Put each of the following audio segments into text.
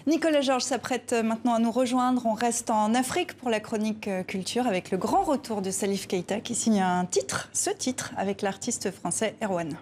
Nicolas Georges s'apprête maintenant à nous rejoindre. On reste en Afrique pour la chronique culture avec le grand retour de Salif Keïta qui signe ce titre avec l'artiste français Erwan.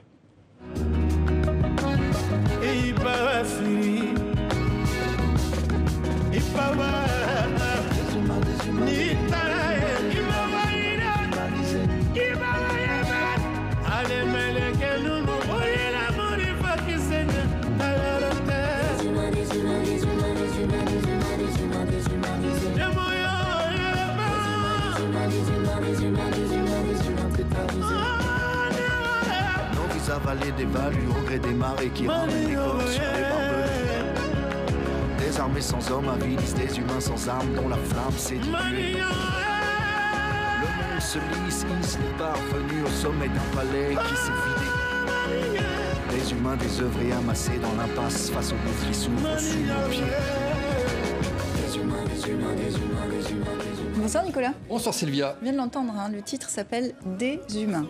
Avaler des values au gré des marées qui ramènent les corps sur les barbelés. Des armées sans hommes avilisent des humains sans armes dont la flamme s'est diluée. Le monde se lisse, les parvenus au sommet d'un palais qui s'est vidé. Des humains désœuvrés amassés dans l'impasse face aux bouts qui s'ouvrent sous nos pieds. Des humains, des humains, des humains, des humains, des humains. Bonsoir Nicolas. Bonsoir Sylvia. On vient de l'entendre, le titre s'appelle Des humains.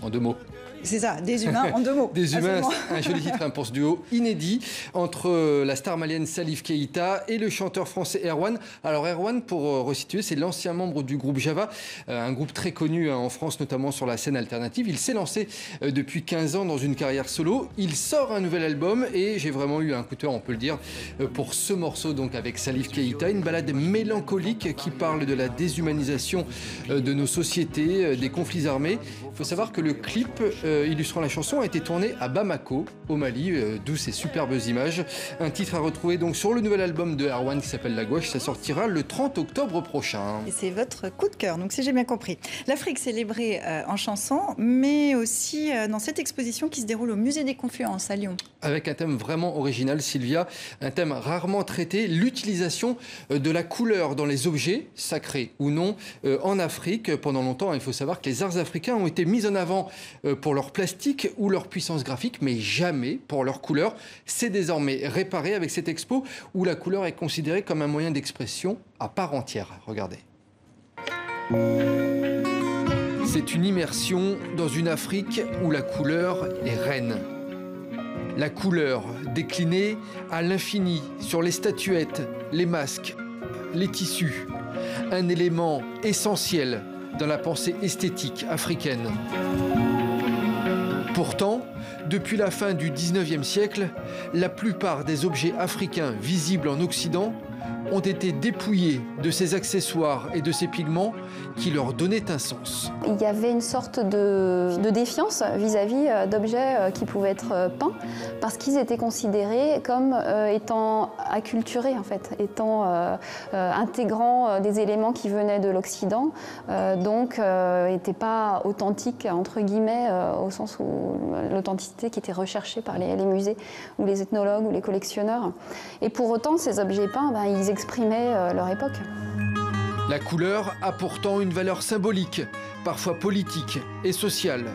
En 2 mots. C'est ça, Des humains en 2 mots. Des humains, un joli titre pour ce duo inédit entre la star malienne Salif Keïta et le chanteur français Erwan. Alors Erwan, pour resituer, c'est l'ancien membre du groupe Java, un groupe très connu en France, notamment sur la scène alternative. Il s'est lancé depuis 15 ans dans une carrière solo. Il sort un nouvel album et j'ai vraiment eu un coup de cœur, on peut le dire, pour ce morceau donc avec Salif Keïta, une balade mélancolique qui parle de la déshumanisation de nos sociétés, des conflits armés. Il faut savoir que le clip illustrant la chanson a été tourné à Bamako, au Mali, d'où ces superbes images. Un titre à retrouver donc sur le nouvel album de Erwan qui s'appelle La Gouache. Ça sortira le 30 octobre prochain. Et c'est votre coup de cœur, donc si j'ai bien compris. L'Afrique célébrée en chanson, mais aussi dans cette exposition qui se déroule au Musée des Confluences à Lyon. Avec un thème vraiment original, Sylvia, un thème rarement traité, l'utilisation de la couleur dans les objets, sacrés ou non, en Afrique. Pendant longtemps, il faut savoir que les arts africains ont été mis en avant pour leur plastique ou leur puissance graphique, mais jamais pour leur couleur. C'est désormais réparé avec cette expo où la couleur est considérée comme un moyen d'expression à part entière. Regardez. C'est une immersion dans une Afrique où la couleur est reine. La couleur déclinée à l'infini sur les statuettes, les masques, les tissus. Un élément essentiel dans la pensée esthétique africaine. Pourtant, depuis la fin du 19e siècle, la plupart des objets africains visibles en Occident ont été dépouillés de ces accessoires et de ces pigments qui leur donnaient un sens. Il y avait une sorte de défiance vis-à-vis d'objets qui pouvaient être peints parce qu'ils étaient considérés comme étant acculturés, en fait, étant intégrant des éléments qui venaient de l'Occident, donc n'étaient pas authentiques, entre guillemets, au sens où l'authenticité qui était recherchée par les musées ou les ethnologues ou les collectionneurs. Et pour autant, ces objets peints, ils exprimaient leur époque. La couleur a pourtant une valeur symbolique, parfois politique et sociale.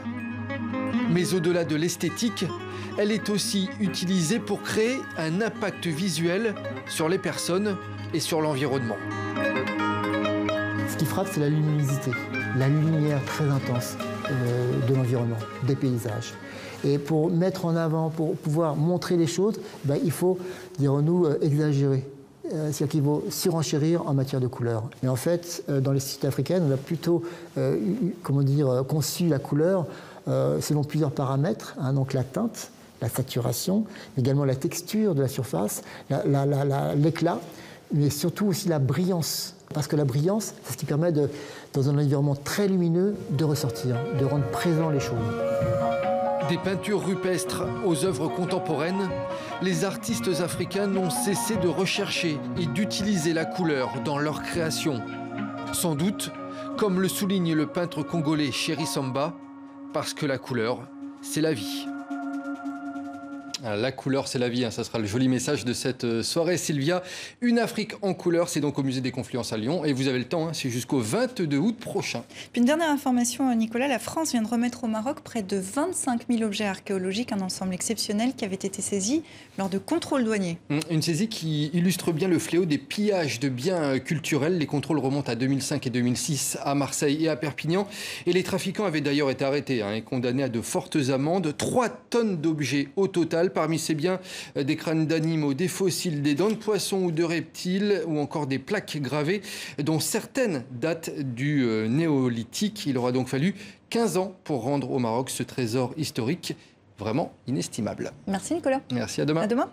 Mais au-delà de l'esthétique, elle est aussi utilisée pour créer un impact visuel sur les personnes et sur l'environnement. Ce qui frappe, c'est la luminosité, la lumière très intense de l'environnement, des paysages. Et pour mettre en avant, pour pouvoir montrer les choses, il faut, dirons-nous, exagérer. C'est-à-dire qu'il faut surenchérir en matière de couleur. Mais en fait, dans les sociétés africaines, on a plutôt conçu la couleur selon plusieurs paramètres, donc la teinte, la saturation, mais également la texture de la surface, l'éclat, mais surtout aussi la brillance. Parce que la brillance, c'est ce qui permet, dans un environnement très lumineux, de ressortir, de rendre présent les choses. Des peintures rupestres aux œuvres contemporaines, les artistes africains n'ont cessé de rechercher et d'utiliser la couleur dans leur création. Sans doute, comme le souligne le peintre congolais Chéri Samba, parce que la couleur, c'est la vie. La couleur, c'est la vie, ça sera le joli message de cette soirée. Sylvia, une Afrique en couleur, c'est donc au Musée des Confluences à Lyon. Et vous avez le temps, c'est jusqu'au 22 août prochain. Puis une dernière information, Nicolas, la France vient de remettre au Maroc près de 25 000 objets archéologiques, un ensemble exceptionnel qui avait été saisi lors de contrôles douaniers. Une saisie qui illustre bien le fléau des pillages de biens culturels. Les contrôles remontent à 2005 et 2006 à Marseille et à Perpignan. Et les trafiquants avaient d'ailleurs été arrêtés et condamnés à de fortes amendes. 3 tonnes d'objets au total originales. Parmi ces biens, des crânes d'animaux, des fossiles, des dents de poisson ou de reptiles, ou encore des plaques gravées, dont certaines datent du néolithique. Il aura donc fallu 15 ans pour rendre au Maroc ce trésor historique vraiment inestimable. Merci Nicolas. Merci, à demain. À demain.